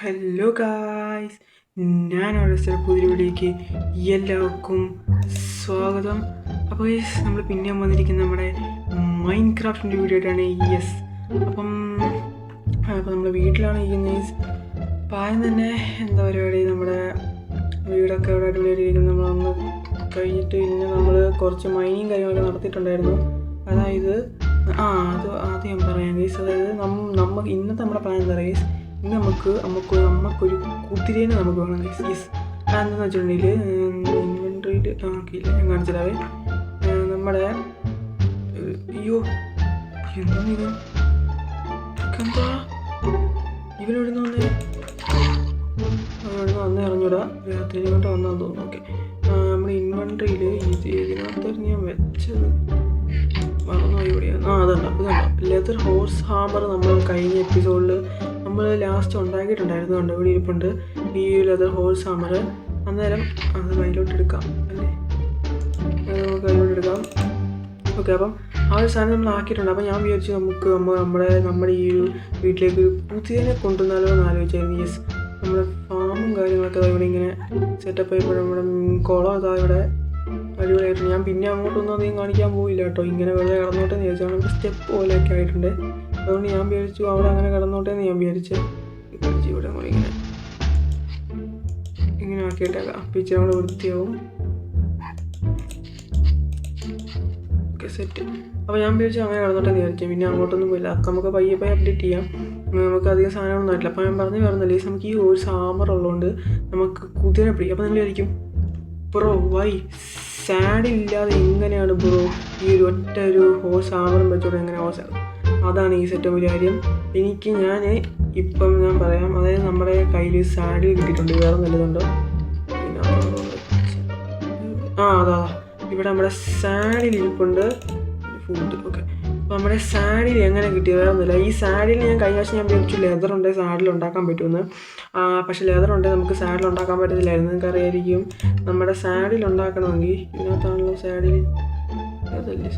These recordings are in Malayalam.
ഹലോ ഗായ്സ്, ഞാൻ അവിടെ പുതിയ വീഡിയോയ്ക്ക് എല്ലാവർക്കും സ്വാഗതം. അപ്പോൾ നമ്മൾ പിന്നെയും വന്നിരിക്കുന്നത് നമ്മുടെ മൈൻക്രാഫ്റ്റിൻ്റെ വീഡിയോ ആയിട്ടാണ്. അപ്പം നമ്മൾ വീട്ടിലാണ് ഇരിക്കുന്നത്. അപ്പം ആദ്യം തന്നെ എന്താ പരിപാടി, നമ്മുടെ വീടൊക്കെ ഇവിടെ അടിപൊളിയായിട്ടിരിക്കുന്നു. നമ്മളൊന്ന് കഴിഞ്ഞിട്ട് പിന്നെ നമ്മൾ കുറച്ച് മൈനിങ് കാര്യങ്ങളൊക്കെ നടത്തിയിട്ടുണ്ടായിരുന്നു. അതായത് അത് ആദ്യം പറയാം ഗൈസ്. അതായത് ഇന്നത്തെ നമ്മുടെ പ്ലാൻ എന്താ പറയുക, ഇന്ന് നമുക്കൊരു കുതിരേനെ നമുക്ക് വേണം ഗൈസ്. അതെന്താണെന്ന് വെച്ചിട്ടുണ്ടെങ്കിൽ ഇൻവെൻട്രിയിൽ ആക്കിയില്ല, ഞാൻ കാണിച്ചിട്ടാവേ. നമ്മുടെ എന്താ ഇവനെവിടുന്ന് വന്നേ അറിഞ്ഞൂടാ, രാത്രി കൊണ്ട് വന്നാന്ന് തോന്നുന്നു. ഓക്കെ, നമ്മുടെ ഇൻവെൻട്രിയിൽ ഇതിനകത്തായിരുന്നു ഞാൻ വെച്ചത്, മറന്നോ എവിടെയാണ്. അതുണ്ടോ ലെതർ ഹോഴ്സ് ഹാമർ. നമ്മൾ കഴിഞ്ഞ എപ്പിസോഡിൽ നമ്മൾ ലാസ്റ്റ് ഉണ്ടാക്കിയിട്ടുണ്ടായിരുന്നു. കണ്ടോ, ഇവിടെ ഇരിപ്പുണ്ട് ഈ ലെതർ ഹോഴ്സ് ഹാമർ. അന്നേരം അത് കയ്യിലോട്ടെടുക്കാം അല്ലേ, നമുക്ക് കയ്യിലോട്ടെടുക്കാം. ഓക്കെ, അപ്പം ആ ഒരു സാധനം നമ്മൾ ആക്കിയിട്ടുണ്ട്. അപ്പം ഞാൻ വിചാരിച്ചു നമുക്ക് നമ്മുടെ ഈ ഒരു വീട്ടിലേക്ക് ഒരു പുതിയതിനെ കൊണ്ടുവന്നാലോ എന്ന് ആലോചിച്ചായിരുന്നു. നമ്മുടെ ഫാമും കാര്യങ്ങളൊക്കെ ഇവിടെ ഇങ്ങനെ സെറ്റപ്പ് ആയപ്പോൾ നമ്മുടെ കുളം അതാ ഇവിടെ അടിപൊളിയായിട്ട്. ഞാൻ പിന്നെ അങ്ങോട്ടൊന്നും അധികം കാണിക്കാൻ പോയില്ല കേട്ടോ, ഇങ്ങനെ വെറുതെ കിടന്നോട്ടെന്ന് വിചാരിച്ചാണ്. നമുക്ക് സ്റ്റെപ്പ് പോലെയൊക്കെ ആയിട്ടുണ്ട്. അതുകൊണ്ട് ഞാൻ വിചാരിച്ചു അവിടെ അങ്ങനെ കിടന്നോട്ടെന്ന് ഞാൻ വിചാരിച്ചു. ഇവിടെ ഇങ്ങനെ ആക്കിയിട്ടേക്കാം, അപ്പം ഇച്ചിരി കൂടെ വൃത്തിയാവും. Okay, set. അപ്പോൾ ഞാൻ വിചാരിച്ചു അങ്ങനെ കിടന്നോട്ടെന്ന് വിചാരിച്ചു. പിന്നെ അങ്ങോട്ടൊന്നും പോയില്ല. നമുക്ക് പയ്യെ അപ്ഡേറ്റ് ചെയ്യാം. നമുക്ക് അധികം സാധനമൊന്നും ആയിട്ടില്ല. അപ്പോൾ ഞാൻ പറഞ്ഞില്ലേ, നമുക്ക് ഈ ഒരു സാമർ ഉള്ളതുകൊണ്ട് നമുക്ക് കുതിര പിടിക്കും. അപ്പോൾ നിങ്ങൾ വിചാരിക്കും, ബ്രോ വൈ സാഡില്ലാതെ എങ്ങനെയാണ് ബ്രോ ഈ ഒരു ഹോഴ്സ് ആമറും വെച്ചോടെ എങ്ങനെ ഹോഴ്സ്? അതാണ് ഈ സെറ്റപ്പ് ഒരു കാര്യം. ഞാൻ പറയാം. അതായത് നമ്മുടെ കയ്യിൽ സാഡിൽ കിട്ടിയിട്ടുണ്ട്. വേറെ നല്ലതുണ്ടോ? അതാ ഇവിടെ നമ്മുടെ സാഡിൽ ഇരിപ്പുണ്ട് ഫുഡ്. ഓക്കെ, അപ്പോൾ നമ്മുടെ സാഡിൽ എങ്ങനെ കിട്ടിയത് വേറെ ഒന്നുമില്ല. ഈ സാഡിൽ ഞാൻ കഴിഞ്ഞ ആഴ്ച ഞാൻ വിചാരിച്ചു ലെതറുണ്ടെങ്കിൽ സാഡിൽ ഉണ്ടാക്കാൻ പറ്റുമെന്ന്. പക്ഷേ ലെതറുണ്ടെങ്കിൽ നമുക്ക് സാഡിൽ ഉണ്ടാക്കാൻ പറ്റത്തില്ലായിരുന്നു. നിങ്ങൾക്ക് അറിയായിരിക്കും, നമ്മുടെ സാഡിൽ ഉണ്ടാക്കണമെങ്കിൽ ഇതിനകത്താണല്ലോ സാഡിൽ. അതല്ലേ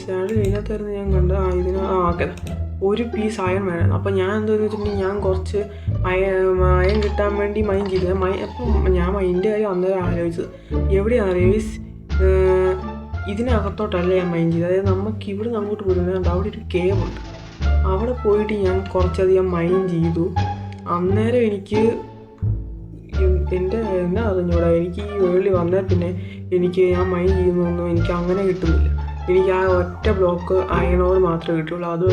സാഡിൽ ഇതിനകത്തായിരുന്നു ഞാൻ കണ്ടത്. ഓക്കെ, ഒരു പീസ് അയൺ വേണം. അപ്പോൾ ഞാൻ എന്താണെന്ന് വെച്ചിട്ടുണ്ടെങ്കിൽ ഞാൻ കുറച്ച് അയൺ കിട്ടാൻ വേണ്ടി മൈൻ ചെയ്തത്. അപ്പം ഞാൻ മൈൻ്റെ കാര്യം അന്നേരം ആലോചിച്ചത് എവിടെയാണ് അറിയാം, ഇതിനകത്തോട്ടല്ല ഞാൻ മൈൻ ചെയ്തത്. അതായത് നമുക്ക് ഇവിടെ നിന്ന് അങ്ങോട്ട് പോയിരുന്നത് അവിടെ ഒരു കേവ് ഉണ്ട്. അവിടെ പോയിട്ട് ഞാൻ കുറച്ചധികം മൈൻ ചെയ്തു. അന്നേരം എനിക്ക് എന്നാ അറിഞ്ഞൂടാ, എനിക്ക് ഈ വേൾഡിൽ വന്നാൽ പിന്നെ ഞാൻ മൈൻ ചെയ്യുന്നതൊന്നും എനിക്ക് അങ്ങനെ കിട്ടുന്നില്ല. എനിക്ക് ആ ഒറ്റ ബ്ലോക്ക് അയണോട് മാത്രമേ കിട്ടുള്ളൂ. അത്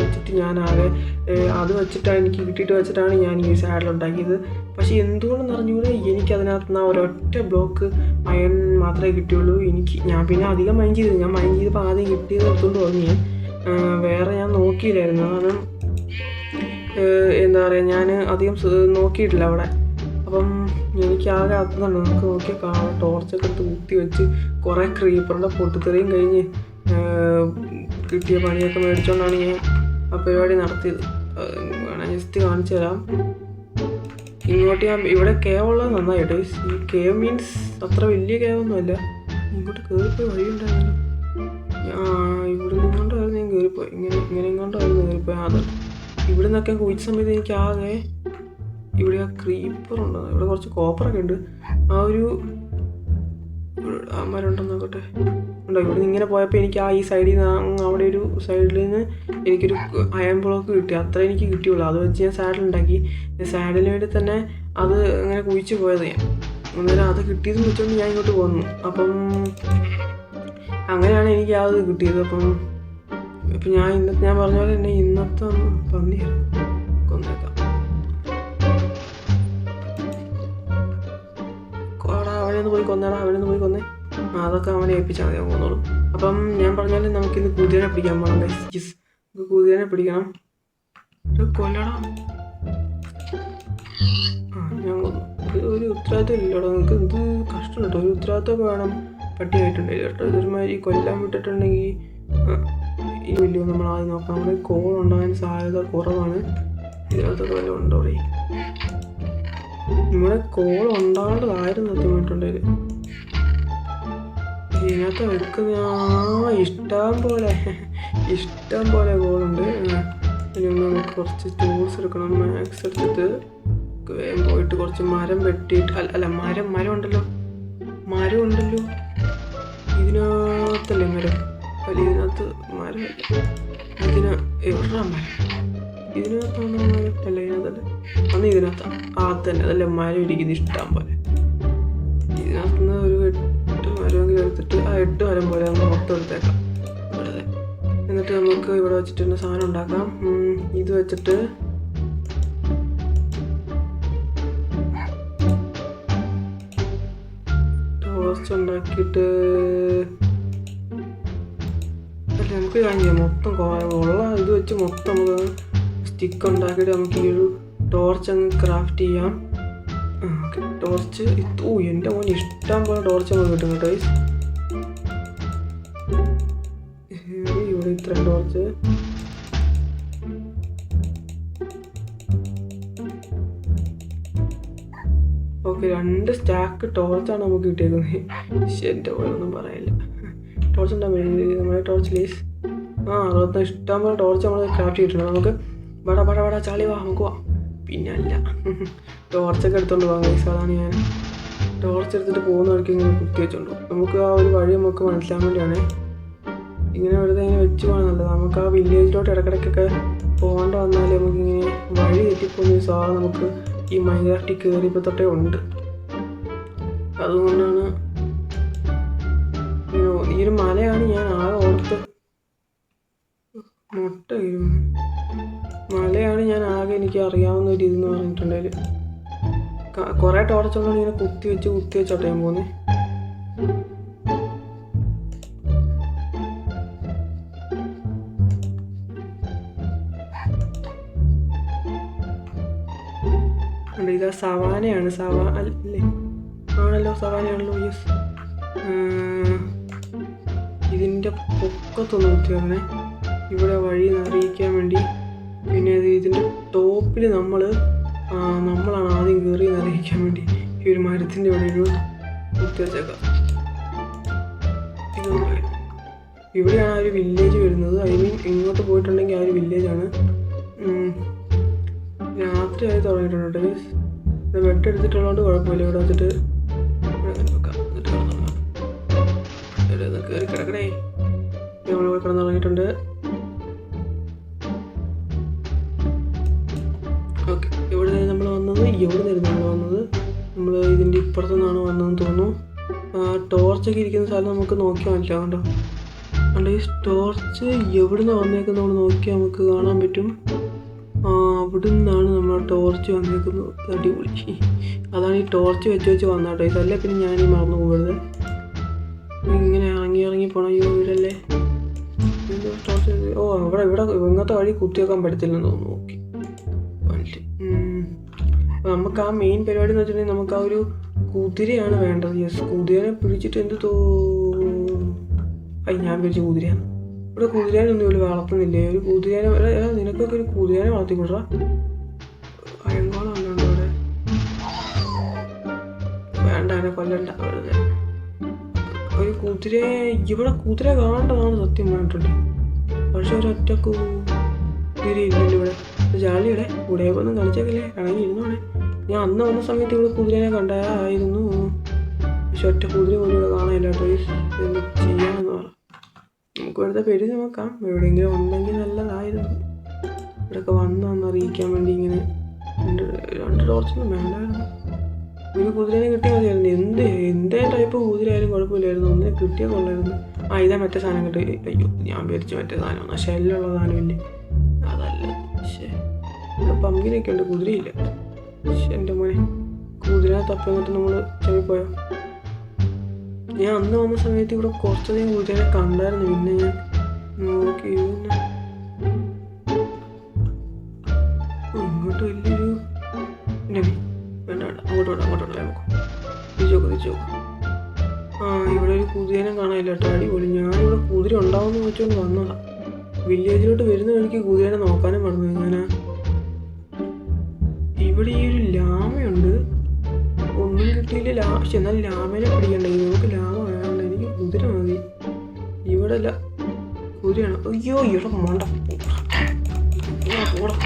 വെച്ചിട്ടാണ് എനിക്ക് കിട്ടിയിട്ട് വെച്ചിട്ടാണ് ഞാൻ ഈ സാഡിൽ ഉണ്ടാക്കിയത്. പക്ഷേ എന്തുകൊണ്ടെന്ന് അറിഞ്ഞൂടെ, എനിക്കതിനകത്ത് ആ ഒരൊറ്റ ബ്ലോക്ക് അയൺ മാത്രമേ കിട്ടിയുള്ളൂ. ഞാൻ പിന്നെ അധികം മൈൻ ചെയ്തു. ഞാൻ മൈൻ ചെയ്തപ്പോൾ ആദ്യം കിട്ടിയത് എടുത്തുകൊണ്ട് വന്നു. വേറെ ഞാൻ നോക്കിയില്ലായിരുന്നു. കാരണം എന്താ പറയുക, ഞാൻ അധികം നോക്കിയിട്ടില്ല അവിടെ. അപ്പം എനിക്കാകെ അതുകൊണ്ട് നമുക്ക് നോക്കി കാണാം. ടോർച്ചൊക്കെ എടുത്ത് കുത്തി വെച്ച് കുറേ ക്രീപ്പറിൻ്റെ പൊട്ടിത്തെറിയും കഴിഞ്ഞ് കിട്ടിയ പണിയൊക്കെ മേടിച്ചുകൊണ്ടാണ് ഞാൻ ആ പരിപാടി നടത്തിയത്. വേണം ജസ്റ്റ് കാണിച്ചു തരാം. ഇങ്ങോട്ട് ഇവിടെ കേവ് ഉള്ളത് നന്നായിട്ട്. ഈ കേവ് മീൻസ് അത്ര വലിയ കേവൊന്നുമല്ല. ഇങ്ങോട്ട് കയറിപ്പോയി വഴിയുണ്ടായിരുന്നു. ഇവിടെ നിന്നുകൊണ്ടായിരുന്നു ഞാൻ കയറിപ്പോയി. ഇങ്ങനെ ഇങ്ങോട്ടായിരുന്നു കയറിപ്പോയി. അത് ഇവിടെ നിന്നൊക്കെ കുഴിച്ച സമയത്ത് എനിക്കാകെ ഇവിടെ ആ ക്രീപ്പറുണ്ട്. ഇവിടെ കുറച്ച് കോപ്പറൊക്കെ ഉണ്ട്. മരമുണ്ടെന്ന് നോക്കട്ടെ. ഉണ്ടോ? ഇവിടെ നിന്ന് ഇങ്ങനെ പോയപ്പോൾ എനിക്ക് ഈ സൈഡിൽ നിന്ന് അവിടെ ഒരു സൈഡിൽ നിന്ന് എനിക്കൊരു അയൺ ബ്ലോക്ക് കിട്ടി. അത്ര എനിക്ക് കിട്ടിയുള്ളൂ. അത് വെച്ച് ഞാൻ സാഡിലുണ്ടാക്കി. സാഡിന് വേണ്ടി തന്നെ അത് അങ്ങനെ കുഴിച്ച് പോയത് ഞാൻ. അന്നേരം അത് കിട്ടിയതെന്ന് വെച്ചുകൊണ്ട് ഞാൻ ഇങ്ങോട്ട് പോന്നു. അപ്പം അങ്ങനെയാണ് എനിക്ക് അത് കിട്ടിയത്. അപ്പം ഞാൻ പറഞ്ഞ പോലെ തന്നെ ഇന്നത്തെ പന്നിയായിരുന്നു. കൊന്നേക്കാം. അവനൊന്ന് പോയി കൊന്നേ. അതൊക്കെ അവനെ ഏൽപ്പിച്ചാൽ മതി, കൊന്നോളും. അപ്പം ഞാൻ പറഞ്ഞാൽ നമുക്കിന്ന് കുതിരനെ പിടിക്കാൻ പോകണം. നമുക്ക് കുതിരനെ പിടിക്കണം. കൊല്ലടാ. ഞാൻ ഒരു ഉത്തരവാദിത്വം ഇല്ലടോ. നിങ്ങൾക്ക് എന്ത് കഷ്ടം കേട്ടോ. ഒരു ഉത്തരവാദിത്വമൊക്കെ വേണം. പട്ടിയായിട്ടുണ്ടെങ്കിൽ കേട്ടോ. ഇതൊരുമാതിരി കൊല്ലാൻ വിട്ടിട്ടുണ്ടെങ്കിൽ വലിയ നമ്മൾ ആദ്യം നോക്കാം. നമ്മുടെ കോൾ ഉണ്ടാകാൻ സാധ്യത കുറവാണ്. ഇതിനകത്തൊക്കെ വല്ല ഉണ്ടോ? നമ്മുടെ കോൾ ഉണ്ടാകേണ്ടതായിരുന്നു സത്യമായിട്ടുണ്ടെങ്കിൽ. ഇതിനകത്ത് വെക്കുന്ന ഇഷ്ടം പോലെ കോളുണ്ട്. ഇനി നമുക്ക് കുറച്ച് ടൂൾസ് എടുക്കണം. മാക്സ് എടുത്തിട്ട് വേഗം പോയിട്ട് കുറച്ച് മരം വെട്ടിയിട്ട് അല്ല മരം ഉണ്ടല്ലോ ഇതിനകത്തല്ലേ മരം? അല്ല ഇതിനകത്ത് മരം എവിടാ മരം? ഇതിനകത്താണ് മരം അല്ല ഇതിനകത്തല്ലേ? അന്ന് ഇതിനകത്താണ് തന്നെ അതല്ലേ മരം ഇരിക്കുന്നത് ഇഷ്ടം പോലെ. ഇതിനകത്തുനിന്ന് ഒരു 8 മരമെങ്കിലും എടുത്തിട്ട് ആ 8 മരം പോലെ നമുക്ക് മൊത്തം എടുത്തേക്കാം വെറുതെ. എന്നിട്ട് നമുക്ക് ഇവിടെ വെച്ചിട്ട് തന്നെ സാധനം ഉണ്ടാക്കാം. ഇത് വെച്ചിട്ട് ടോർച്ച് ഉണ്ടാക്കിയിട്ട് അല്ല നമുക്ക് കാണിക്കാം. മൊത്തം ഉള്ള ഇത് വെച്ച് മൊത്തം നമുക്ക് സ്റ്റിക്ക് ഉണ്ടാക്കിയിട്ട് നമുക്ക് ഈ ഒരു ടോർച്ച് അങ്ങ് ക്രാഫ്റ്റ് ചെയ്യാം. ഓക്കെ ടോർച്ച് എൻ്റെ മോൻ ഇഷ്ടം പോലെ ടോർച്ച് നമുക്ക് കിട്ടും കേട്ടോ. ഇവിടെ ഇത്രയും ടോർച്ച്. ഓക്കെ 2 സ്റ്റാക്ക് ടോർച്ചാണ് നമുക്ക് കിട്ടിയേക്കുന്നത്. എൻ്റെ പോലെ ഒന്നും പറയില്ല. ടോർച്ച് ഉണ്ടാകും നമ്മുടെ ടോർച്ച് ലീസ്. അതൊക്കെ ഇഷ്ടം പോലെ ടോർച്ച് നമ്മൾ ക്രാഫ്റ്റ് ചെയ്തിട്ടുണ്ട്. നമുക്ക് വട ചാളി വാ നമുക്ക് പോവാം. പിന്നെ അല്ല ടോർച്ചൊക്കെ എടുത്തോണ്ട് പോകാം ഗൈസ്. അതാണ് ഞാൻ ടോർച്ച് എടുത്തിട്ട് പോകുന്ന വഴിക്ക് ഇങ്ങനെ കുത്തി വെച്ചോണ്ട് നമുക്ക് ആ ഒരു വഴി നമുക്ക് മനസ്സിലാൻ വേണ്ടിയാണ് ഇങ്ങനെ വെറുതെ ഇങ്ങനെ വെച്ച് പോകാൻ നല്ലത്. നമുക്ക് ആ വില്ലേജിലോട്ട് ഇടയ്ക്കിടയ്ക്കൊക്കെ പോകേണ്ട വന്നാൽ നമുക്കിങ്ങനെ വഴി തെറ്റിപ്പോകുന്ന സാധനം നമുക്ക് ഈ മൈൻക്രാഫ്റ്റിൽ കയറിയപ്പോൾ തൊട്ടേ ഉണ്ട്. അതുകൊണ്ടാണ് ഈ ഒരു മലയാണ് ഞാൻ ആകെ ഓർത്ത് മലയാണ് ഞാൻ ആകെ എനിക്ക് അറിയാവുന്ന ഒരു ഇതെന്ന് പറഞ്ഞിട്ടുണ്ടെങ്കിൽ കുറേ ടോർച്ചുകളാണ് ഇങ്ങനെ കുത്തി വെച്ചോട്ടെ ഞാൻ പോകുന്നത്. ഇതാ സവാനയാണ്. അല്ലേ ആണല്ലോ സവാനയാണല്ലോ. യെസ് ഇതിൻ്റെ പൊക്കത്തൊന്ന് കുത്തി വരണേ ഇവിടെ വഴി അറിയിക്കാൻ വേണ്ടി. പിന്നെ ഇതിൻ്റെ ടോപ്പിൽ നമ്മളാണ് ആദ്യം കയറി അറിയിക്കാൻ വേണ്ടി ഈ ഒരു മരത്തിൻ്റെ ഇവിടെ ഒരു കുത്തി വെച്ചേക്കാം. ഇവിടെയാണ് ആ ഒരു വില്ലേജ് വരുന്നത്. ഐ മീൻ ഇങ്ങോട്ട് പോയിട്ടുണ്ടെങ്കിൽ ആ ഒരു വില്ലേജാണ്. രാത്രി ആയി തുടങ്ങിയിട്ടുണ്ട്. ബെഡ് എടുത്തിട്ടുള്ളതുകൊണ്ട് കുഴപ്പമില്ല. ഇവിടെ വെച്ചിട്ട് കയറി കിടക്കണേ. നമ്മൾ പോയി കിടന്ന് തുടങ്ങിയിട്ടുണ്ട്. ഓക്കെ എവിടെ നിന്നായിരുന്നു നമ്മൾ വന്നത്? നമ്മൾ ഇതിൻ്റെ ഇപ്പുറത്തു നിന്നാണ് വന്നതെന്ന് തോന്നുന്നു. ടോർച്ചൊക്കെ ഇരിക്കുന്ന സ്ഥലം നമുക്ക് നോക്കിയാൽ മനസ്സിലാവുണ്ടോ? അതുകൊണ്ട് ഈ ടോർച്ച് എവിടെ നിന്നാണ് വന്നേക്കുന്നത് നമ്മൾ നോക്കിയാൽ നമുക്ക് കാണാൻ പറ്റും. അവിടെ നിന്നാണ് നമ്മൾ ടോർച്ച് വന്നേക്കുന്നത്. അടിപൊളി. അതാണ് ഈ ടോർച്ച് വെച്ച് വന്നാട്ടോ. ഇതല്ലേ പിന്നെ ഞാനീ മറന്നു പോകരുത്. ഇങ്ങനെ ഇറങ്ങി പോകണം. അയ്യോ വീടല്ലേ ടോർച്ച്. ഇവിടെ ഇങ്ങനത്തെ വഴി കുത്തിവെക്കാൻ പറ്റത്തില്ലെന്ന് തോന്നുന്നു. ഓക്കെ നമുക്ക് ആ മെയിൻ പരിപാടി എന്ന് വെച്ചിട്ടുണ്ടെങ്കിൽ നമുക്ക് ആ ഒരു കുതിരയാണ് വേണ്ടത്. യെസ് കുതിരനെ പിടിച്ചിട്ട് ഞാൻ പിടിച്ച കുതിരയാണ്. ഇവിടെ കുതിരേനൊന്നും ഇവിടെ വളർത്തുന്നില്ലേ? ഒരു കുതിരേനെ നിനക്കൊക്കെ ഒരു കുതിരേനെ വളർത്തിക്കൊണ്ടാ. അയങ്കോളം ഉണ്ടോ അവിടെ? വേണ്ട അതിനെ കൊല്ലണ്ട വെറുതെ. ഒരു ഇവിടെ കുതിര കാണേണ്ടതാണ് സത്യം പറഞ്ഞിട്ടുണ്ട്. പക്ഷെ ഒരൊറ്റ കുതിര ഇല്ലല്ലോ ഇവിടെ. ജാളിയുടെ കൂടെ ഒന്നും കളിച്ചേക്കല്ലേ ഇറങ്ങിയിരുന്നോടെ. ഞാൻ അന്ന് വന്ന സമയത്ത് ഇവിടെ കുതിരേനെ കണ്ടായിരുന്നു. പക്ഷെ ഒറ്റ കുതിര പോലും ഇവിടെ കാണാനില്ല കേട്ടോ. എന്ത് ചെയ്യാമെന്ന് പറ. നമുക്ക് വെറുതെ പേര് നോക്കാം. എവിടെയെങ്കിലും ഉണ്ടെങ്കിൽ നല്ലതായിരുന്നു. ഇവിടെയൊക്കെ വന്നതെന്ന് അറിയിക്കാൻ വേണ്ടി ഇങ്ങനെ 2 ടോർച്ചൊന്നും വേണ്ടായിരുന്നു. ഒരു കുതിരേനെ കിട്ടിയാൽ മതിയായിരുന്നു. എന്തേ ടൈപ്പ് കുതിര ആയാലും കുഴപ്പമില്ലായിരുന്നു. ഒന്നിനെ കിട്ടിയാൽ കൊള്ളായിരുന്നു. ഇതാ മറ്റേ സാധനം കിട്ടി. അയ്യോ ഞാൻ വിചാരിച്ചു മറ്റേ സാധനമാണ്. ഷെല്ലുള്ള സാധനമില്ലേ അതല്ല. ഇവിടെ പമ്പിനൊക്കെ ഉണ്ട്, കുതിരയില്ല. എൻ്റെ മോനെ കുതിരനെ തപ്പി വന്നിട്ട് നമ്മൾ ചെവിപ്പോയോ? ഞാൻ അന്ന് വന്ന സമയത്ത് ഇവിടെ കുറച്ചധികം കുതിരനെ കണ്ടായിരുന്നു. പിന്നെ ഞാൻ നോക്കി ഇങ്ങോട്ട് വലിയൊരു വേണ്ട അങ്ങോട്ട് തിരിച്ചു നോക്കും. ഇവിടെ ഒരു കുതിരനെ കാണാനില്ല കേട്ടോ. അടിപൊളി. ഞാനിവിടെ കുതിര ഉണ്ടാവുമെന്ന് വെച്ചുകൊണ്ട് വന്നതാണ്. വില്ലേജിലോട്ട് വരുന്ന വഴിക്ക് കുതിരനെ നോക്കാനും പറഞ്ഞു. ഞാൻ ഇവിടെ ഈ ഒരു ലാമയുണ്ട്. ഒന്നും കിട്ടിയില്ല. പക്ഷെ എന്നാൽ ലാമേനെ പിടിക്കണ്ടേ? നമുക്ക് ലാമ വേണ്ട, എനിക്ക് കുതിര മതി. ഇവിടെ കുതിരയാണ്. അയ്യോ ഇവിടെ മണ്ട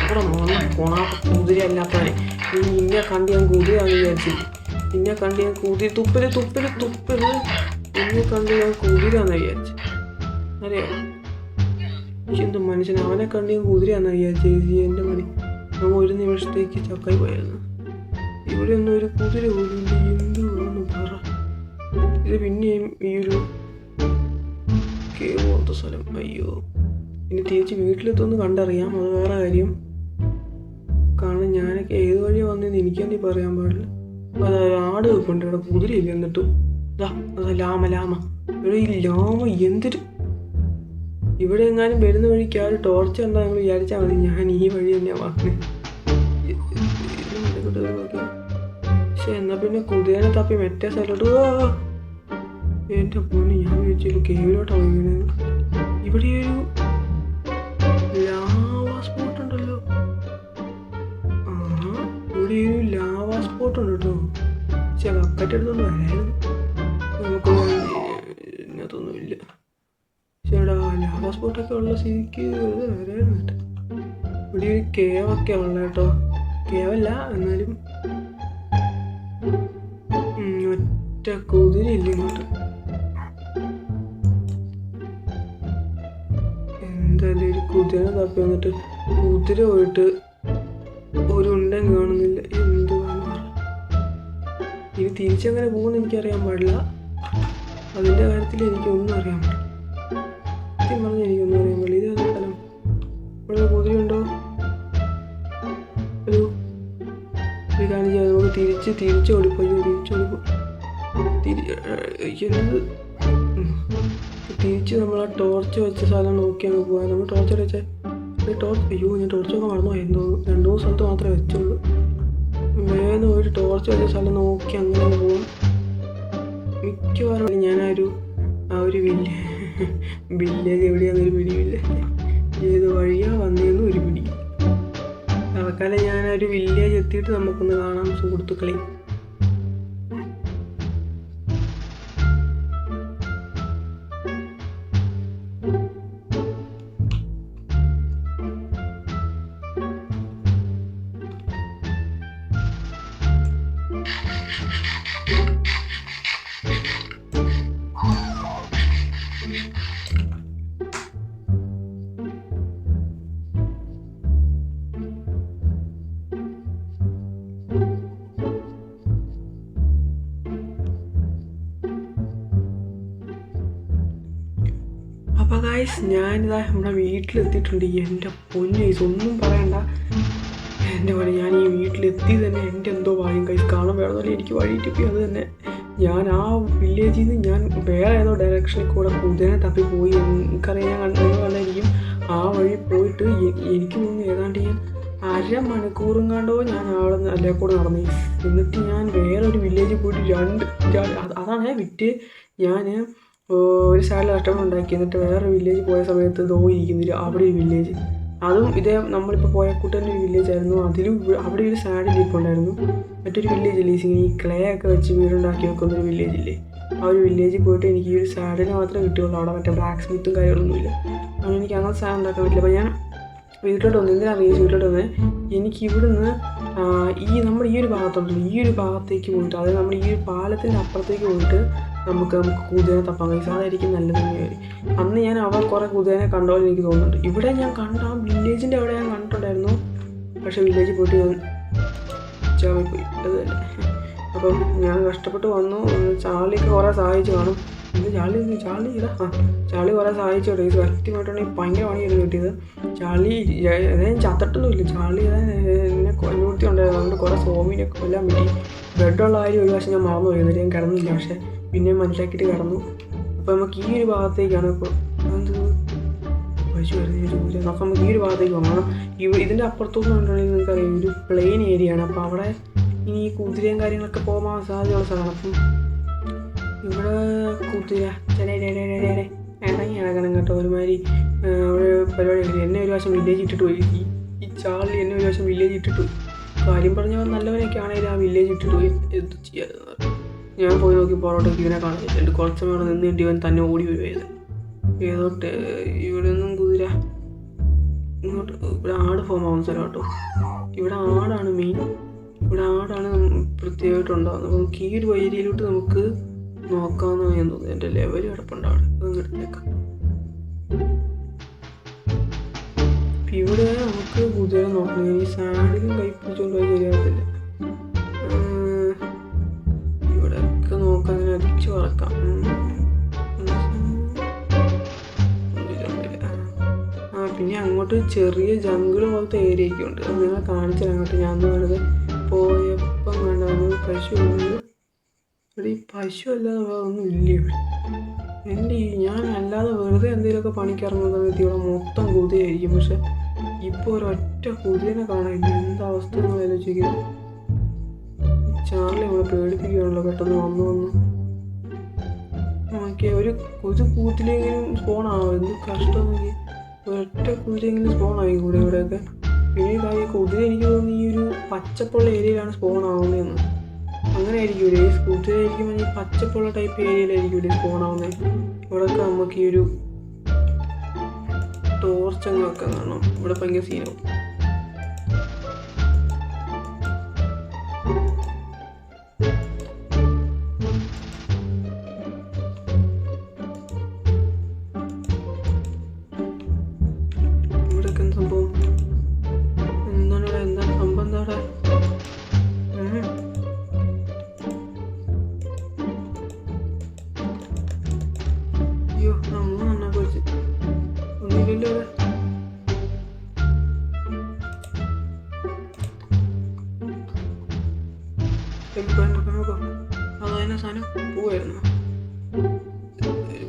ഇവിടെ വന്ന് കൊണാത്ത കുതിര അല്ലാത്തവനെ നിന്നെ കണ്ട് ഞാൻ കുതിരയാന്ന് വിചാരിച്ചില്ല. നിന്നെ കണ്ട് ഞാൻ കുതിര തുപ്പല് നിന്നെ കണ്ട് ഞാൻ കുതിരയാന്ന് വിചാരിച്ചു. അറിയാം എന്ത് മനുഷ്യൻ, അവനെ കണ്ട് ഞാൻ കുതിരയാന്ന് വിചാരിച്ചു. എൻ്റെ മണി നമ്മൾ ഒരു നിമിഷത്തേക്ക് ചക്കായി പോയായിരുന്നു. ഇവിടെ ഒന്നും ഒരു കുതിര പോലും എന്തുവാന്ന് പറ. ഇത് പിന്നെയും ഈ ഒരു കേവ് പോലത്തെ സ്ഥലം. അയ്യോ, ഇനി തിരിച്ച് വീട്ടിലെത്തൊന്ന് കണ്ടറിയാം, അത് വേറെ കാര്യം. കാരണം ഞാനൊക്കെ ഏത് വഴിയാണ് വന്നതെന്ന് എനിക്കെന്തീ പറയാൻ പാടില്ല. അതായത് ആട് വെപ്പുണ്ട് ഇവിടെ, കുതിരയില്ല. എന്നിട്ടും അതാ ലാമ ഇവിടെ ഈ ലാമ എന്തൊരു. ഇവിടെ എങ്ങാനും വരുന്ന വഴിക്ക് ആ ഒരു ടോർച്ച് ഉണ്ടോ ഞങ്ങൾ വിചാരിച്ചാൽ മതി. ഞാൻ ഈ വഴി തന്നെയാണ് വന്നത്. പക്ഷെ എന്നാൽ പിന്നെ കുതിരനെ തപ്പി മറ്റേ സ്ഥലത്തോട്ട്. എൻ്റെ പൊന്ന്, ഞാൻ വിചാരിച്ചു കേവിലോട്ടാണ് വീണത്. ഇവിടെ ഒരു ലാവാ സ്പോട്ട് ഉണ്ടല്ലോ. ഇവിടെ ഒരു ലാവാ സ്പോട്ട് ഉണ്ട് കേട്ടോ. പക്ഷെ ബക്കറ്റ് എടുത്തോണ്ട് വരായിരുന്നു. നമുക്ക് ഇതിനകത്തൊന്നുമില്ല. ചേടാ ലാവാ സ്പോട്ടൊക്കെ ഉള്ള സ്ഥിതിക്ക് വരായിരുന്നു കേട്ടോ. ഇവിടെ ഒരു കേവൊക്കെ ഉള്ള കേട്ടോ. കേവല്ല എന്നാലും ഒറ്റ കുതിരയില്ല ഇങ്ങോട്ട്. എന്തായാലും ഒരു കുതിരനെ തപ്പി വന്നിട്ട് കുതിര പോയിട്ട് ഒരു ഉണ്ടൻ കാണുന്നില്ല. എന്തുവാണ് ഇനി തിരിച്ചെങ്ങനെ പോകുമെന്ന് എനിക്കറിയാൻ പാടില്ല. അതിൻ്റെ കാര്യത്തിൽ എനിക്കൊന്നും അറിയാൻ പാടില്ല. സത്യം പറഞ്ഞാൽ എനിക്കൊന്നും അറിയാൻ പാടില്ല. ഇത് ഏതാ സ്ഥലം? ഇവിടെ കുതിരയുണ്ടോ? ഹലോ, ഇത് കാണിച്ചാൽ നമുക്ക് തിരിച്ച് ഓടിപ്പോ. തിരിച്ച് നമ്മൾ ആ ടോർച്ച് വെച്ച സ്ഥലം നോക്കിയാണ് പോകാൻ. നമ്മൾ ടോർച്ച് വെച്ചാൽ അയ്യോ, ഞാൻ ടോർച്ചൊക്കെ മറന്നുപോയിരുന്നു. 2-3 സ്ഥലത്ത് മാത്രമേ വെച്ചുള്ളൂ. വേഗം ഒരു ടോർച്ച് വെച്ച സ്ഥലം നോക്കി അങ്ങനെ പോകും. മിക്കവാറും ഞാൻ ആ ഒരു വില്ലേജ് എവിടെയാണെന്നൊരു പിടിയില്ല. ഏത് വഴിയാണ് വന്നതെന്നും ഒരു പിടി. തൽക്കാലം ഞാൻ ഒരു വില്ലേജ് എത്തിയിട്ട് നമുക്കൊന്ന് കാണാം സുഹൃത്തുക്കളെ. അപ്പോൾ ഗൈസ്, ഞാനിതാ നമ്മുടെ വീട്ടിലെത്തിയിട്ടുണ്ട്. എൻ്റെ പൊന്നു ഗൈസ്, ഒന്നും പറയണ്ട. എൻ്റെ പോലെ ഞാൻ ഈ വീട്ടിലെത്തി തന്നെ എൻ്റെ എന്തോ ഭാഗ്യം ഗൈസ്. കാണാൻ വേണമെന്നല്ല, എനിക്ക് വഴി ടിപ്പി അത് തന്നെ. ഞാൻ ആ വില്ലേജിൽ നിന്ന് ഞാൻ വേറെ ഏതോ ഡയറക്ഷനിൽ കൂടെ കുതിരനെ തപ്പി പോയി. എനിക്കറിയാം, നിങ്ങൾ കണ്ടായിരിക്കും. ആ വഴി പോയിട്ട് എനിക്ക് തോന്നുന്നു ഏതാണ്ട് ഞാൻ 1/2 മണിക്കൂറും കണ്ടോ ഞാൻ അവിടെ അല്ലേ കൂടെ നടന്നു. എന്നിട്ട് ഞാൻ വേറൊരു വില്ലേജിൽ പോയിട്ട് അതാണ് വിറ്റ് ഞാൻ ഒരു സൈഡിൽ കഷ്ടം ഉണ്ടാക്കി. എന്നിട്ട് വേറെ വില്ലേജ് പോയ സമയത്ത് ഇരിക്കുന്നില്ല അവിടെ ഒരു വില്ലേജ്. അതും ഇതേ നമ്മളിപ്പോൾ പോയ കൂട്ടൻ്റെ ഒരു വില്ലേജ് ആയിരുന്നു. അതിലും അവിടെ ഒരു സൈഡിൽ ഇരിപ്പുണ്ടായിരുന്നു. മറ്റൊരു വില്ലേജ് ഇല്ലേ, ഈ ക്ലേ ഒക്കെ വെച്ച് വീടുണ്ടാക്കി വെക്കുന്നൊരു വില്ലേജില്ലേ, ആ ഒരു വില്ലേജിൽ പോയിട്ട് എനിക്ക് ഈ ഒരു സാഡിന് മാത്രമേ കിട്ടുകയുള്ളൂ. അവിടെ മറ്റേ ബ്ലാക്ക് സ്മിത്തും കാര്യങ്ങളൊന്നുമില്ല. അങ്ങനെ എനിക്ക് അങ്ങനെ സാധനം ഉണ്ടാക്കാൻ പറ്റില്ല. അപ്പോൾ ഞാൻ വീട്ടിലോട്ട് വന്നു. എന്തിനാണ് വീട്ടിലോട്ട് വന്നത്? എനിക്ക് ഇവിടുന്ന് നമ്മുടെ ഈ ഒരു ഭാഗത്തുണ്ടല്ലോ, ഈ ഒരു ഭാഗത്തേക്ക് പോയിട്ട്, അതായത് നമ്മൾ ഈ ഒരു പാലത്തിൻ്റെ അപ്പുറത്തേക്ക് പോയിട്ട് നമുക്ക് കുതിരനെ തപ്പാൻ കഴിയും. അതായിരിക്കും നല്ലത് തന്നെയായിരിക്കും. അന്ന് ഞാൻ അവിടെ കുറേ കുതിരനെ കണ്ടപോലെ എനിക്ക് തോന്നുന്നുണ്ട്. ഇവിടെ ഞാൻ കണ്ട ആ വില്ലേജിൻ്റെ അവിടെ ഞാൻ കണ്ടിട്ടുണ്ടായിരുന്നു. പക്ഷേ വില്ലേജിൽ പോയിട്ട് ഞാൻ ചാവിപ്പോയി. അത് തന്നെ. അപ്പം ഞാൻ കഷ്ടപ്പെട്ട് വന്നു. ചാർലിക്ക് കുറേ സഹായിച്ച് കാണും. ചാർലി കുറേ സഹായിച്ചു കേട്ടോ. ഇത് കൃത്യമായിട്ടുണ്ടെങ്കിൽ ഭയങ്കര പണിയായിരുന്നു കിട്ടിയത്. ചാർലി അതായത് ചത്തിട്ടൊന്നുമില്ല. ചാർലി എന്നെ കൊഞ്ഞൂർത്തി ഉണ്ടായിരുന്നു. അതുകൊണ്ട് കുറേ സോമിനൊക്കെ കൊല്ലാൻ പറ്റി. ബ്രെഡുള്ള കാര്യം ഒരു പ്രാവശ്യം ഞാൻ മറന്നു പോയി. എന്നിട്ട് ഞാൻ കിടന്നില്ല. പക്ഷേ പിന്നെ മനസ്സിലാക്കിയിട്ട് കിടന്നു. അപ്പോൾ നമുക്ക് ഈ ഒരു ഭാഗത്തേക്കാണ് ഇപ്പോൾ അപ്പോൾ നമുക്ക് ഈ ഒരു ഭാഗത്തേക്ക് പോകാം. കാരണം ഇതിൻ്റെ അപ്പുറത്തോട്ട് കണ്ടിട്ടുണ്ടെങ്കിൽ നിങ്ങൾക്കറിയാം ഒരു പ്ലെയിൻ ഏരിയയാണ്. അപ്പോൾ അവിടെ ഇനി ഈ കുതിരയും കാര്യങ്ങളൊക്കെ പോകാൻ സാധ്യതയുള്ള സ്ഥലമാണ്. അപ്പം ഇവിടെ കുതിര ഇറങ്ങി ഇറങ്ങണം കേട്ടോ. ഒരുമാതിരി ഒരു പരിപാടി. എന്നെ ഒരു പ്രാവശ്യം വില്ലേജ് ഇട്ടിട്ട് പോയി. ഈ ചാർലി എന്നെ ഒരു പ്രാവശ്യം വില്ലേജ് ഇട്ടിട്ട് പോയി. കാര്യം പറഞ്ഞാൽ നല്ലവനൊക്കെ ആണെങ്കിൽ ആ വില്ലേജ് ഇട്ടിട്ട് പോയി. എന്ത് ചെയ്യാതെ ഞാൻ പോയി നോക്കി പുറത്തോട്ട് ഇവനെ കാണുന്നില്ല. കുറച്ച് സമയം നിന്നിട്ട് ഇവൻ തന്നെ ഓടി പോയത്. ഏതോട്ട് ഇവിടെ ഒന്നും കുതിര ഇങ്ങോട്ട് ഇവിടെ ആട് ഫോം ആവുന്ന സ്ഥലം കേട്ടോ. ഇവിടെ ആടാണ് മെയിൻ. ഇവിടെ ആടാണ് പ്രത്യേകമായിട്ടുണ്ടാകുന്നത്. അപ്പോൾ നമുക്ക് ഈ ഒരു ഏരിയയിലോട്ട് നമുക്ക് നോക്കാമെന്നാണ് ഞാൻ തോന്നുന്നത്. എൻ്റെ ലെവൽ കിടപ്പുണ്ട് അവിടെ, അതൊന്നും എടുത്തേക്കാം. ഇവിടെ നമുക്ക് കുതിര നോക്കണം. ഈ സാഡിലും കൈ പിടിച്ചുകൊണ്ട് പോയി ശരിയാകത്തില്ല. ഇവിടെയൊക്കെ നോക്കാം, അങ്ങനെ അടിച്ചു പറക്കാം. പിന്നെ അങ്ങോട്ട് ചെറിയ ജംഗിൾ പോലത്തെ ഏരിയ ഒക്കെ ഉണ്ട്. അത് നിങ്ങൾ കാണിച്ചാൽ അങ്ങോട്ട് ഞാൻ വെറുതെ പോയപ്പം കണ്ടത് പശു. ഇവിടെ ഈ പശു അല്ലാതെ വേറെ ഒന്നും ഇല്ല ഇവിടെ. ഞാൻ അല്ലാതെ വെറുതെ എന്തെങ്കിലുമൊക്കെ പണിക്കിറങ്ങുന്ന സമയത്ത് ഇവിടെ മൊത്തം കുതിരയായിരിക്കും. പക്ഷെ ഇപ്പോൾ ഒരൊറ്റ കുതിരനെ കാണാനില്ല. എന്താവസ്ഥ എന്ന് ആലോചിക്കുന്നത്. ചാർലി നമ്മളെ പേടിപ്പിക്കുകയാണല്ലോ പെട്ടെന്ന് വന്നു. നോക്കിയാൽ ഒരു കൂത്തിലെങ്കിലും സ്പോണാവും. എന്ത് കഷ്ടം നോക്കി. ഒരൊറ്റ കുതിരയെങ്കിലും സ്പോണായി കൂടെ ഇവിടെയൊക്കെ. പിന്നെ ഈ കാര്യം കുതിര എനിക്ക് തോന്നുന്നു ഈ ഒരു പച്ചപ്പുള്ള ഏരിയയിലാണ് സ്പോൺ ആവുന്നതെന്ന്. അങ്ങനെ ആയിരിക്കൂലേ ഈ കുതിര ആയിരിക്കും ഈ പച്ചപ്പുള്ള ടൈപ്പ് ഏരിയയിലായിരിക്കൂലേ സ്പോൺ ആവുന്നത്. ഇവിടെയൊക്കെ നമുക്ക് ഈ ഒരു ടോർച്ചങ്ങ് വെക്കാൻ കാണണം. ഇവിടെ ഭയങ്കര സീനാവും. അതതിനെ സാധനം പോവായിരുന്നു.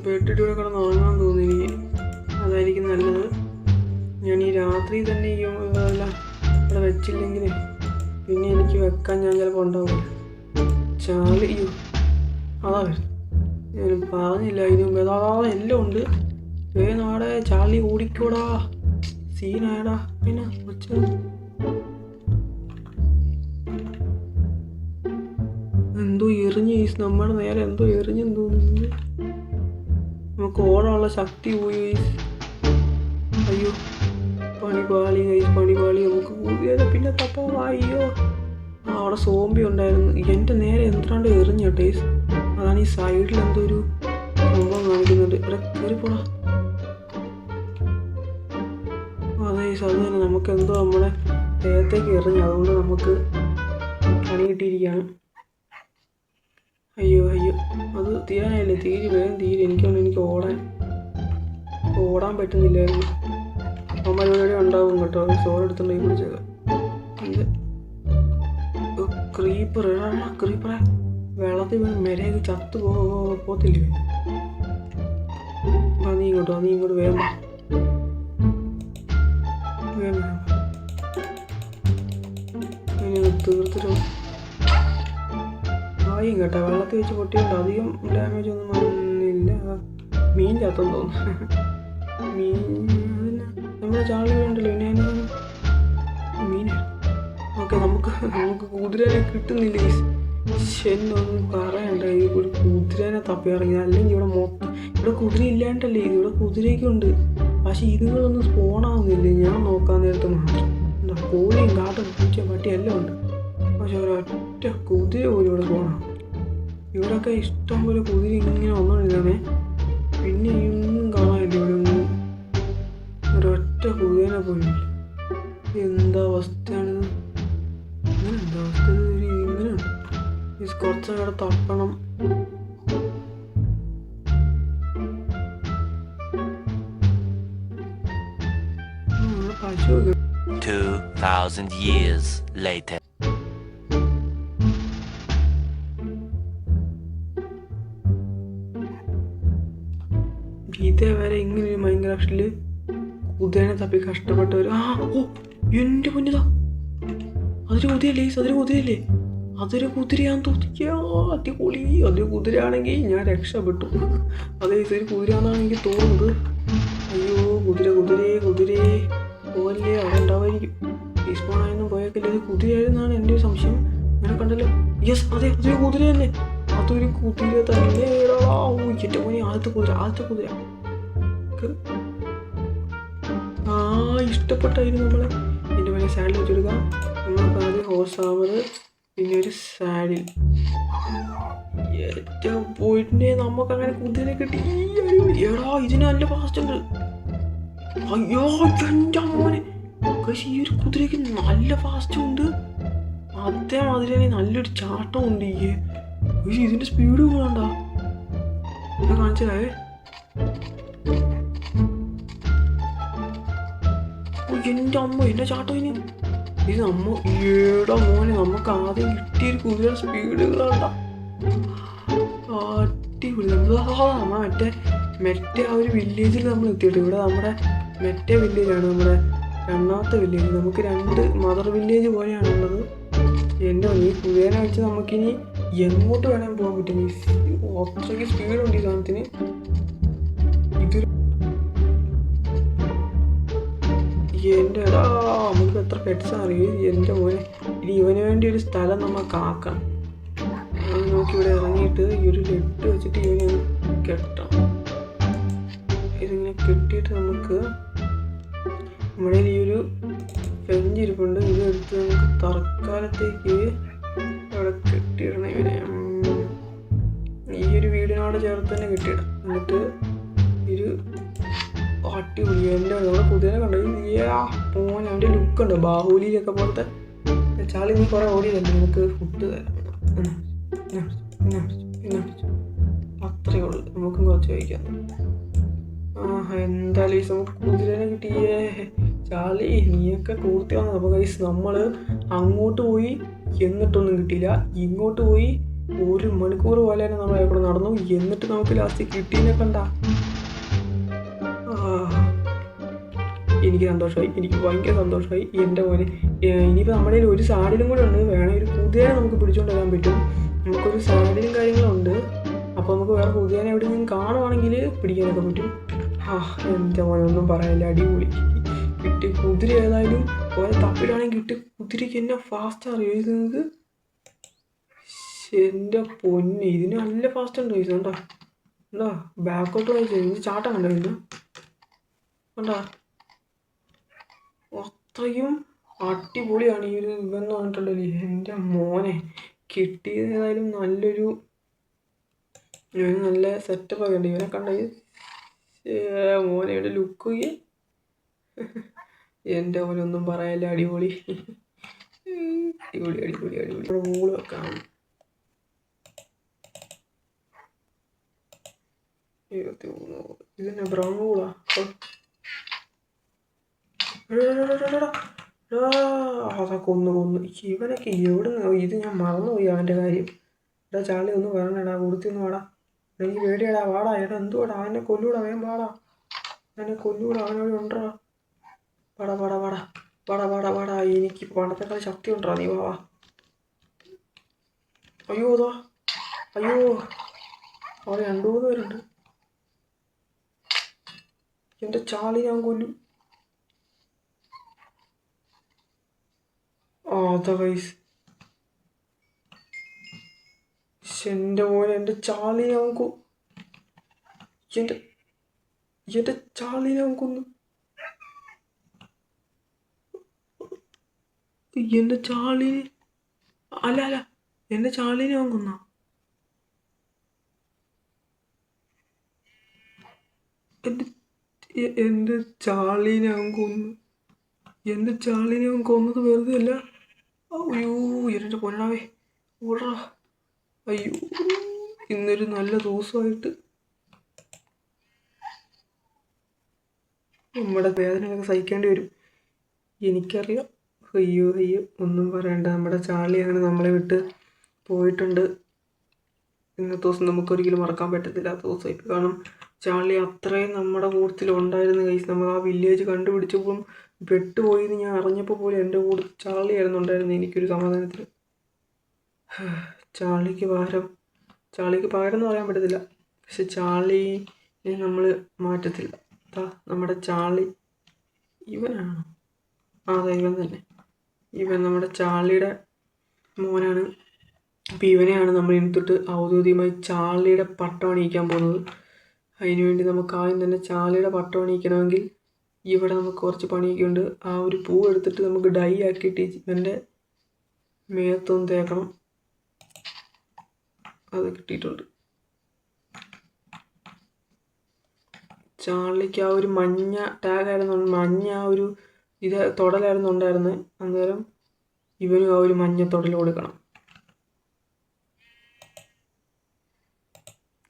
ബെഡിട്ട് ഇവിടെ കിടന്ന് ഉറങ്ങാൻ തോന്നി എനിക്ക്. അതായിരിക്കും നല്ലത്. ഞാൻ ഈ രാത്രി തന്നെ ഈ ഇതെല്ലാം ഇവിടെ വെച്ചില്ലെങ്കിൽ പിന്നെ എനിക്ക് വെക്കാൻ ഞാൻ ചിലപ്പോൾ ഉണ്ടാവില്ല. ചാർലി അതാ വരുന്നത്. ഞാൻ പറഞ്ഞില്ല ഇതിന് മുമ്പ്. അതാ എല്ലാം ഉണ്ട്. നാടെ ചാർലി ഓടിക്കോടാ, സീനായടാ. പിന്നെ എന്തോ എറിഞ്ഞ് നമ്മുടെ നേരെ എന്തോ എറിഞ്ഞെന്ന് തോന്നുന്നു. നമുക്ക് ഓടാനുള്ള ശക്തി പോയി. അയ്യോ പണിപാളി പണിപാളി. നമുക്ക് കൂടിയത് പിന്നെ തപ്പോ. അയ്യോ അവിടെ സോംബി ഉണ്ടായിരുന്നു. എൻ്റെ നേരെ എന്തിനാണ്ട് എറിഞ്ഞ ടേസ്. അതാണ് ഈ സൈഡിൽ എന്തോ ഒരു സംഭവം കാണിക്കുന്നുണ്ട്. ഇവിടെ കയറിപ്പോടാ. അതെ അത് തന്നെ. നമുക്ക് എന്തോ നമ്മുടെ ദേഹത്തേക്ക് എറിഞ്ഞു. അതുകൊണ്ട് നമുക്ക് പണി കിട്ടിയിരിക്കുകയാണ്. അയ്യോ അത് തീരാനായില്ലേ. വേഗം തീരെ. എനിക്ക് ഓടാൻ പറ്റുന്നില്ലായിരുന്നു. അമ്മയുടെ ഉണ്ടാവും കേട്ടോ. സോൾ എടുത്തുണ്ടെങ്കിൽ പിടിച്ചേക്കാം. ക്രീപ്പറെ വെള്ളത്തിൽ മെരയൊക്കെ ചത്തു പോത്തില്ലേ. നീ ഇങ്ങോട്ട് വേഗം തീർത്തിട്ട് ആയും കേട്ടോ. വെള്ളത്തിൽ വെച്ച് പൊട്ടിയോണ്ട് അധികം ഡാമേജ് ഒന്നും വന്നില്ല. മീൻ ചത്തെന്ന് തോന്നുന്നു. മീൻ നമ്മുടെ ചാളി ഉണ്ടല്ലോ. പിന്നെ മീനാണ്. ഓക്കെ നമുക്ക് കുതിരനെ കിട്ടുന്നില്ല. ശരിയൊന്നും പറയണ്ട. ഈ ഒരു കുതിരനെ തപ്പി ഇറങ്ങി. അല്ലെങ്കിൽ ഇവിടെ കുതിര ഇല്ലാണ്ടല്ലേ. ഇവിടെ കുതിരയൊക്കെ ഉണ്ട്. പക്ഷെ ഇതുങ്ങളൊന്നും സ്പോണാവുന്നില്ല. ഞാൻ നോക്കാൻ നേരത്ത് മാത്രം. കോഴിയും കാട്ടും പൂച്ച പട്ടി എല്ലാം ഉണ്ട്. പക്ഷെ ഒരൊറ്റ കുതിര പോലും ഇവിടെ സ്പോണാവും. ഇവിടെയൊക്കെ ഇഷ്ടം പോലെ കുതിര ഇങ്ങനെ വന്നോണ്ടിരുന്നേ. പിന്നെ ഒന്നും കാണാനില്ല. ഇവിടെ ഒന്നും ഒരൊറ്റ കുതിരനെ പോലും. എന്താ അവസ്ഥയാണിത്? എന്താ അവസ്ഥ? ഇങ്ങനെയുണ്ട്. കുറച്ചവിടെ തപ്പണം. പശു 2000 years later. ഇതേവരെ ഇങ്ങനെ ഒരു മൈൻക്രാഫ്റ്റില് കുതിരനെ തപ്പി കഷ്ടപ്പെട്ടവർ. എൻ്റെ പൊന്നിതാ, അതൊരു കുതിരയല്ലേ. അതൊരു കുതിരയാന്ന് തോന്നിക്കാ. അടിപൊളി. അതൊരു കുതിരയാണെങ്കിൽ ഞാൻ രക്ഷപ്പെട്ടു. അതേ ഒരു കുതിരയാണെന്നാണ് എനിക്ക് തോന്നുന്നത്. അയ്യോ കുതിരേ പോലെ അവിടെ ഉണ്ടാവായിരിക്കും. ടീസ്പോണായൊന്നും പോയേക്കില്ല. ഇത് കുതിരയായിരുന്നാണ് എൻ്റെ ഒരു സംശയം. ഞാൻ കണ്ടല്ലോ. യെസ് അതെ അതൊരു കുതിര തന്നെ. അതൊരു കുതിര തന്നെ. ഏറ്റവും ആദ്യത്തെ കുതിര. ഇഷ്ടപ്പെട്ടായിരുന്നു നമ്മളെ എൻ്റെ വലിയ സാഡിൽ വെച്ചെടുക്കാം. നമുക്ക് ആദ്യം ഹോഴ്സ് ആമർ, പിന്നെ ഒരു സാഡിൽ. ഏറ്റവും പോയിട്ടിനെ നമുക്കങ്ങനെ കുതിരനെ കിട്ടി. എടാ ഇതിന് നല്ല ഫാസ്റ്റ് ഉണ്ട്. അയ്യോ എൻ്റെ അമ്മനെ, പക്ഷേ ഈ ഒരു കുതിരയ്ക്ക് നല്ല ഫാസ്റ്റും ഉണ്ട്, അതേമാതിരി തന്നെ നല്ലൊരു ചാട്ടം ഉണ്ട്. ഇതിൻ്റെ സ്പീഡ് വേണ്ട കാണിച്ചേ. എൻ്റെ അമ്മ എൻ്റെ ചാട്ടം ഇതിന്. ഇത് ഏടാ മോനെ, നമുക്ക് ആദ്യം കിട്ടിയൊരു കുതിരയുടെ സ്പീഡുകളുണ്ട അടിപൊളി. നമ്മളെ മെറ്റ ആ ഒരു വില്ലേജിൽ നമ്മൾ എത്തിയിട്ട്, ഇവിടെ നമ്മുടെ മെറ്റ വില്ലേജാണ് നമ്മുടെ രണ്ടാമത്തെ വില്ലേജ്. നമുക്ക് 2 മദർ വില്ലേജ് പോലെയാണുള്ളത്. എൻ്റെ ഈ കുതിരനെ വെച്ച് നമുക്കിനി എങ്ങോട്ട് വേണമെങ്കിൽ പോകാൻ പറ്റും. അത്രയ്ക്ക് സ്പീഡുണ്ട് ഈ സാധനത്തിന്. ഇതൊരു എൻ്റെ നമുക്ക് എത്ര പെറ്റ്സാണ് അറിയും എൻ്റെ മോനെ. ഇനി ഇവന് വേണ്ടി ഒരു സ്ഥലം നമുക്ക് ആക്കാം. അത് നോക്കി ഇവിടെ ഇറങ്ങിയിട്ട് ഈ ഒരു ലെഡ് വെച്ചിട്ട് ഇവനെ കെട്ടാം. ഇതിങ്ങനെ കെട്ടിയിട്ട് നമുക്ക് നമ്മുടെ ഈ ഒരു ഫെഞ്ച് ഇരിപ്പുണ്ട്, ഇത് എടുത്ത് നമുക്ക് തൽക്കാലത്തേക്ക് അവിടെ കെട്ടിയിടണം. ഇവനെ ഈ ഒരു വീടിനോട് ചേർത്ത് തന്നെ കെട്ടിയിടാം. എന്നിട്ട് ഒരു അടിപൊളി എൻ്റെ നമ്മുടെ കുതിരനെ കണ്ടു പോകാൻ അവൻ്റെ ലുക്ക് ഉണ്ട് ബാഹുലിയിലൊക്കെ പോലത്തെ. ചാളി നീ കുറേ ഓടിയതല്ലേ, നിനക്ക് ഫുഡ് തരാം. അത്രയേ ഉള്ളൂ, നമുക്കും കുറച്ച് കഴിക്കാം. എന്തായാലും ഈ നമുക്ക് കുതിരനെ കിട്ടിയേ. ചാളി നീയൊക്കെ കൂർത്തി വന്നത്. അപ്പോൾ ഗൈസ് നമ്മൾ അങ്ങോട്ട് പോയി എന്നിട്ടൊന്നും കിട്ടിയില്ല, ഇങ്ങോട്ട് പോയി 1 മണിക്കൂർ പോലെ തന്നെ നമ്മൾ അവിടെ നടന്നു. എന്നിട്ട് നമുക്ക് ലാസ്റ്റ് കിട്ടീനെ കണ്ട. എനിക്ക് സന്തോഷമായി, എനിക്ക് ഭയങ്കര സന്തോഷമായി എൻ്റെ പോലെ. ഇനിയിപ്പോൾ നമ്മുടെ കയ്യിൽ ഒരു സാഡിലും കൂടെ ഉണ്ട്. വേണമെങ്കിൽ ഒരു കുതിരനെ നമുക്ക് പിടിച്ചുകൊണ്ട് വരാൻ പറ്റും. നമുക്കൊരു സാഡിലും കാര്യങ്ങളും ഉണ്ട്. അപ്പോൾ നമുക്ക് വേറെ കുതിരനെ എവിടെയെങ്കിലും കാണുവാണെങ്കിൽ പിടിക്കാനൊക്കെ പറ്റും. എൻ്റെ മോനെ ഒന്നും പറയാനില്ല, അടിപൊളി കിട്ടി. കുതിര ഏതായാലും പോലെ തപ്പിടാണെങ്കിൽ കിട്ടി. കുതിരയ്ക്ക് എന്നെ ഫാസ്റ്റ് അറിയുന്നത്. എൻ്റെ പൊന്നെ, ഇതിന് നല്ല ഫാസ്റ്റ് ഉണ്ട് കണ്ടോ. എന്താ ബാക്കോട്ട് വായിച്ചത് ഇത് ചാട്ടം കണ്ടോ ഇത് കണ്ടോ. അത്രയും അടിപൊളിയാണ് ഈ ഒരു ഇവന്ന് പറഞ്ഞിട്ടുണ്ടല്ലോ. എൻ്റെ മോനെ കിട്ടിയത് ഏതായാലും നല്ലൊരു നല്ല സെറ്റപ്പ് ഒക്കെ ഉണ്ട്. ഇവനെ കണ്ട മോനെ ഇവിടെ ലുക്ക് എൻ്റെ മോനെ ഒന്നും പറയാനില്ല, അടിപൊളി അടിപൊളി അടിപൊളി അടിപൊളി. മൂള് വെക്കാം. 23 ഇതന്നെ ബ്രൗൺ മൂളാ. അതാ കൊന്നു ഇവനൊക്കെ എവിടെ നിന്ന്. ഇത് ഞാൻ മറന്നുപോയി അവൻ്റെ കാര്യം. എടാ ചാളി ഒന്ന് പറഞ്ഞടാ, കൊടുത്തിന്ന് വാടാ. എനിക്ക് പേടിയാടാ, വാടാ. എടാ എന്തുവാടാ, അവനെ കൊല്ലൂടാ, വേഗം വാടാ, അവനെ കൊല്ലൂടാ, അവനോട് ഉണ്ടടാ. വാടാ വാടാ വാടാ വാടാ വാടാ വാടാ. എനിക്ക് പണ്ടത്തെക്കാൾ ശക്തി ഉണ്ടാ, നീ വാ. അയ്യോ അതാ, അയ്യോ അവിടെ 2-3 പേരുണ്ട്. എൻ്റെ ചാളി ഞാൻ കൊല്ലും. അതാ ഗൈസ്, എൻ്റെ മോനെ എൻ്റെ ചാളിനെ അവൻ എൻ്റെ ചാളിനെ അവൻ കൊന്നു. എൻ്റെ ചാളിനെ അല്ല എൻ്റെ ചാളിനെ അവൻ കൊന്ന. എൻ്റെ ചാളിനെ അവൻ കൊന്നു. എൻ്റെ ചാളിനെ അവൻ കൊന്നത് വെറുതെ അല്ല. അയ്യോ എൻ്റെ പൊന്നാവേ ഓടാ. അയ്യോ ഇന്നൊരു നല്ല ദിവസമായിട്ട് നമ്മുടെ വേദനകളൊക്കെ സഹിക്കേണ്ടി വരും, എനിക്കറിയാം. അയ്യോ ഒന്നും പറയണ്ട. നമ്മുടെ ചാളിയാണ് നമ്മളെ വിട്ട് പോയിട്ടുണ്ട്. ഇന്നത്തെ ദിവസം നമുക്കൊരിക്കലും മറക്കാൻ പറ്റത്തില്ലാത്ത ദിവസമായി. കാരണം ചാർലി അത്രയും നമ്മുടെ കൂട്ടത്തിൽ ഉണ്ടായിരുന്ന കൈസ്. നമ്മൾ ആ വില്ലേജ് കണ്ടുപിടിച്ചപ്പം പെട്ടുപോയി എന്ന് ഞാൻ അറിഞ്ഞപ്പോൾ പോലും എൻ്റെ കൂടെ ചാർലി ആയിരുന്നു ഉണ്ടായിരുന്നത്. എനിക്കൊരു സമാധാനത്തിൽ. ചാർലിക്ക് പകരം എന്ന് പറയാൻ പറ്റത്തില്ല, പക്ഷെ ചാർലിയെ നമ്മൾ മാറ്റത്തില്ല. നമ്മുടെ ചാർലി ഇവനാണ്. അതെ ഇവൻ തന്നെ. ഇവൻ നമ്മുടെ ചാർലിയുടെ മോനാണ്. അപ്പോൾ ഇവനെയാണ് നമ്മൾ ഇനി തൊട്ട് ഔദ്യോഗികമായി ചാർലിയുടെ പട്ടം അണിയിക്കാൻ പോകുന്നത്. അതിനുവേണ്ടി നമുക്ക് ആദ്യം തന്നെ ചാർലിയുടെ പട്ടം അണിയിക്കണമെങ്കിൽ ഇവിടെ നമുക്ക് കുറച്ച് പണിയൊക്കെ ഉണ്ട്. ആ ഒരു പൂ എടുത്തിട്ട് നമുക്ക് ഡൈ ആക്കിയിട്ട് ഇവൻ്റെ മേത്തൊന്ന് തേക്കണം. അത് കിട്ടിയിട്ടുണ്ട്. ചാർലിക്ക് ആ ഒരു മഞ്ഞ ടാഗായിരുന്നു, മഞ്ഞ ആ ഒരു ഇത് തൊടലായിരുന്നു ഉണ്ടായിരുന്നത്. അന്നേരം ഇവനും ആ ഒരു മഞ്ഞ തൊടൽ കൊടുക്കണം.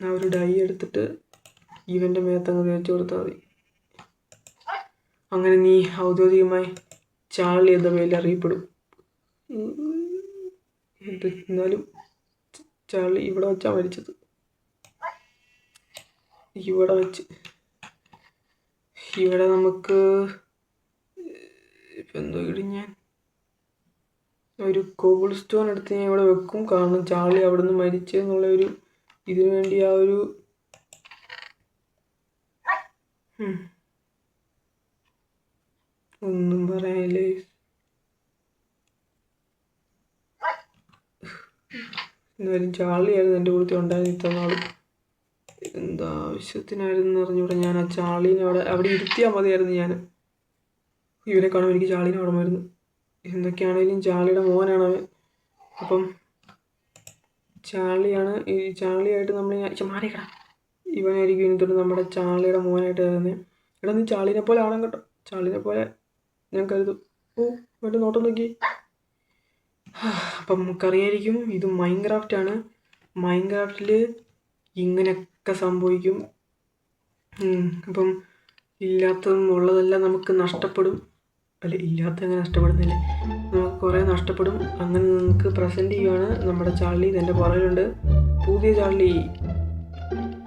ആ ഒരു ഡൈ എടുത്തിട്ട് ഇവൻ്റെ മേത്തങ്ങ് തേച്ച് കൊടുത്താൽ മതി. അങ്ങനെ നീ ഔദ്യോഗികമായി ചാർലി എന്ന പേരിൽ അറിയപ്പെടും. എന്നാലും ചാർലി ഇവിടെ വെച്ചാണ് മരിച്ചത്. ഇവിടെ നമുക്ക് ഇപ്പം എന്തോ ഞാൻ ഒരു കോബിൾ സ്റ്റോൺ എടുത്ത് ഞാൻ ഇവിടെ വെക്കും. കാരണം ചാർലി അവിടെ നിന്ന് മരിച്ചെന്നുള്ള ഒരു ഇതിനു വേണ്ടി ആ ഒരു ഒന്നും പറയാനില്ലേ. എന്നാലും ചാർലിയായിരുന്നു എൻ്റെ കൂടെ ഉണ്ടായിരുന്നു ഇത്ര നാളും. എന്താ ആവശ്യത്തിനായിരുന്നു അറിഞ്ഞൂടെ. ഞാൻ ആ ചാർലീനെ അവിടെ ഇരുത്തിയാൽ മതിയായിരുന്നു. ഞാൻ ഇവരെ കാണുമ്പോൾ എനിക്ക് ചാർലീനെ ഓർമ്മ വരുന്നു. എന്തൊക്കെയാണെങ്കിലും ചാർലിയുടെ മോനാണ് അവൻ. അപ്പം ചാർലിയായിട്ട് നമ്മൾ മാറിക്കടാ. ഇവനായിരിക്കും ഇനി തൊട്ട് നമ്മുടെ ചാർലിയുടെ മോനായിട്ട് കരുതുന്നത്. എടാ നീ ചാർലിനെ പോലെ ആവണം കേട്ടോ. ചാർലിനെ പോലെ ഞാൻ കരുതും. വേണ്ട നോട്ടം നോക്കി. അപ്പം നമുക്കറിയായിരിക്കും ഇത് മൈൻക്രാഫ്റ്റാണ്. മൈൻക്രാഫ്റ്റിൽ ഇങ്ങനെയൊക്കെ സംഭവിക്കും. അപ്പം ഇല്ലാത്തതെന്നുള്ളതെല്ലാം നമുക്ക് നഷ്ടപ്പെടും. ഇല്ലാത്തങ്ങനെ നഷ്ടപ്പെടുന്നില്ല, നമുക്ക് കുറേ നഷ്ടപ്പെടും. അങ്ങനെ നമുക്ക് പ്രസൻറ്റ് ചെയ്യുവാണ് നമ്മുടെ ചാർലി. ഇതെൻ്റെ പുറകിലുണ്ട് പുതിയ ചാർലി.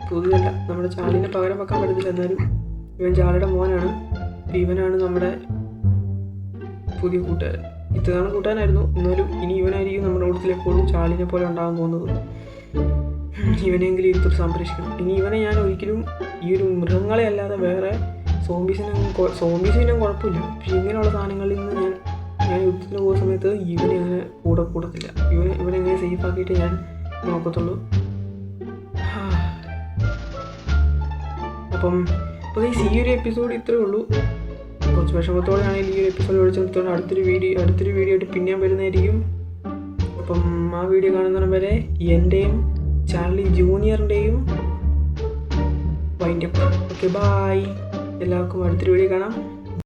പുതിയതല്ല, നമ്മുടെ ചാർലിനെ പകരം വെക്കാൻ പറ്റത്തില്ല. എന്നാലും ഇവൻ ചാർലിയുടെ മോനാണ്. ഇവനാണ് നമ്മുടെ പുതിയ കൂട്ടുകാരൻ. ഇത്രയാണ് കൂട്ടുകാരനായിരുന്നു. എന്നാലും ഇനി ഇവനായിരിക്കും നമ്മുടെ കൂട്ടത്തിൽ എപ്പോഴും ചാർലിനെ പോലെ ഉണ്ടാകാൻ പോകുന്നത്. ഇവനെങ്കിലും ഇരുത്തൊരു സംരക്ഷിക്കണം. ഇനി ഇവനെ ഞാൻ ഒരിക്കലും ഈ ഒരു മൃഗങ്ങളെ അല്ലാതെ വേറെ സോംബീസിനും കുഴപ്പമില്ല. പക്ഷെ ഇങ്ങനെയുള്ള സാധനങ്ങളിൽ നിന്ന് ഞാൻ യുദ്ധത്തിന് പോകുന്ന സമയത്ത് ഇവനെ അങ്ങനെ കൂടത്തില്ല. ഇവനെങ്ങനെ സേഫ് ആക്കിയിട്ട് ഞാൻ നോക്കത്തുള്ളൂ. അപ്പം ഈ ഒരു എപ്പിസോഡ് ഇത്രയേ ഉള്ളൂ. കുറച്ച് വിഷമത്തോടെയാണെങ്കിൽ ഈ ഒരു എപ്പിസോഡ് വിളിച്ചു നിർത്തുകൊണ്ട് അടുത്തൊരു വീഡിയോ ആയിട്ട് പിന്നെയും വരുന്നതായിരിക്കും. അപ്പം ആ വീഡിയോ കാണുന്നതിന് വരെ എൻ്റെയും ചാർലി ജൂനിയറിൻ്റെയും വൈൻഡപ്പ്. Okay, bye. എല്ലാവർക്കും അടുത്തൊരു വീഡിയോ കാണാം.